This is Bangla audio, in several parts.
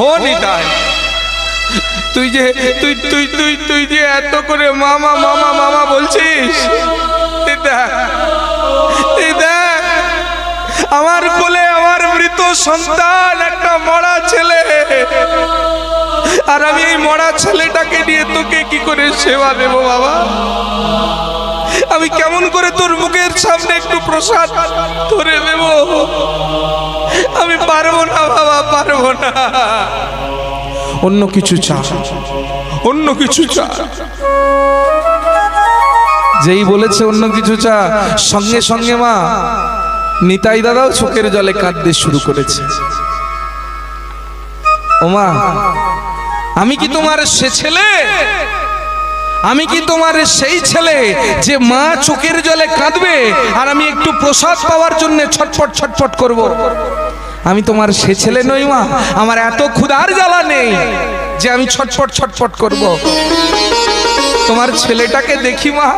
ও নিতাই, তুই যে তুই তুই তুই তুই যে এত করে মামা মামা মামা বলছিস, এই দেখ আমার কোলে আমার মৃত সন্তান, একটা মরা ছেলে, আর আমি এই মরা ছেলেটাকে নিয়ে তোকে কি করে সেবা দেব বাবা? আমি কেমন করে তোর মুখের সামনে একটু প্রসাদ ধরে দেব? আমি পারবো না বাবা, পারবো না। অন্য কিছু চা, অন্য কিছু চা। যেই বলেছে অন্য কিছু চা, সঙ্গে সঙ্গে মা নিতাই দাদাও চোখের জলে কাঁদতে শুরু করেছে। ও মা, আমি কি তোমার সে ছেলে? আমি কি তোমার সেই ছেলে যে মা চোখের জলে কাঁদবে আর আমি একটু প্রসাদ পাওয়ার জন্য ছটফট ছটফট করব? আমি তোমার সে ছেলে নই মা। আমার এত ক্ষুধার জ্বালা নেই যে আমি ছটফট ছটফট করব। তোমার ছেলেটাকে দেখি মা,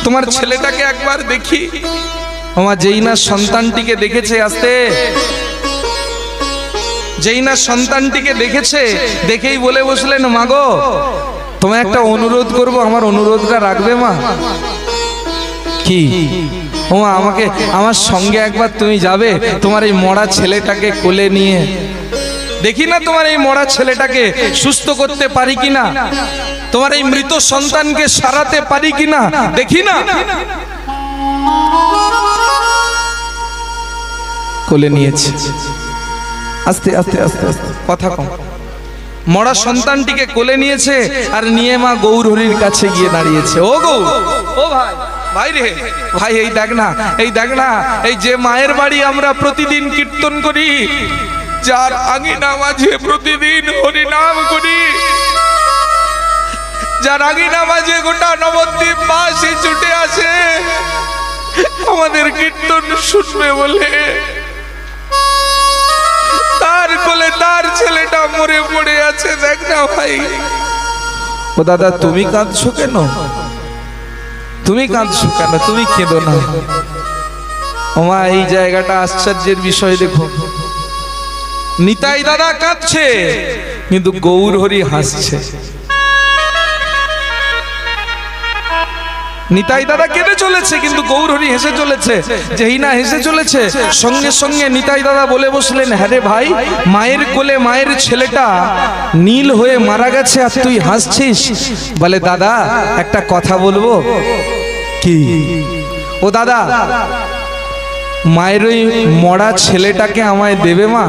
তোমার ছেলেটাকে একবার দেখি। আমার যেই না সন্তানটিকে দেখেছে, আসতে যেই না সন্তানটিকে দেখেছে, দেখেই বলে বসলেন, মা গো তোমায় একটা অনুরোধ করব, আমার অনুরোধটা রাখবে মা? কি? ও মা, আমাকে আমার সঙ্গে একবার তুমি যাবে, তোমার এই মরা ছেলেটাকে কোলে নিয়ে দেখি না তোমার এই মরা ছেলেটাকে সুস্থ করতে পারি কিনা, তোমার এই মৃত সন্তানকে সারাতে পারি কিনা দেখি না। কোলে নিয়েছে, আস্তে আস্তে আস্তে আস্তে, কথা কম। মরা সন্তানটিকে কোলে নিয়েছে আর নিয়ে মা গৌর হরির কাছে গিয়ে দাঁড়িয়েছে। ও গৌর, ও ভাই, ভাই রে ভাই, এই দেখ না, এই দেখ না, এই যে মায়ের বাড়ি আমরা প্রতিদিন কীর্তন করি, যার আঙিনা মাঝে প্রতিদিন হরিনাম করি, যার আঙিনা মাঝে গোটা নবদ্বীপ বাসী ছুটে আসে আমাদের কীর্তন শুনবে বলে, তার কোলে তার ছেলেটা মরে পড়ে আছে। দেখ না ভাই। ও দাদা, তুমি কাঁদছো কেন? তুমি কাঁদছো কেন? তুমি কেঁদো না। ওমা, এই জায়গাটা আশ্চর্যের বিষয়। দেখো, নিতাই দাদা কাঁদছে কিন্তু গৌর হরি হাসছে। নিতাই দাদা কেঁদে চলেছে কিন্তু গৌর হরি হেসে চলেছে। যেই না হেসে চলেছে, সঙ্গে সঙ্গে নিতাই দাদা বলে বসলেন, হ্যাঁ রে ভাই, মায়ের কোলে মায়ের ছেলেটা নীল হয়ে মারা গেছে আর তুই হাসছিস? বলে, দাদা একটা কথা বলবো। কি? ও দাদা, মায়ের ওই মরা ছেলেটাকে আমায় দেবে মা?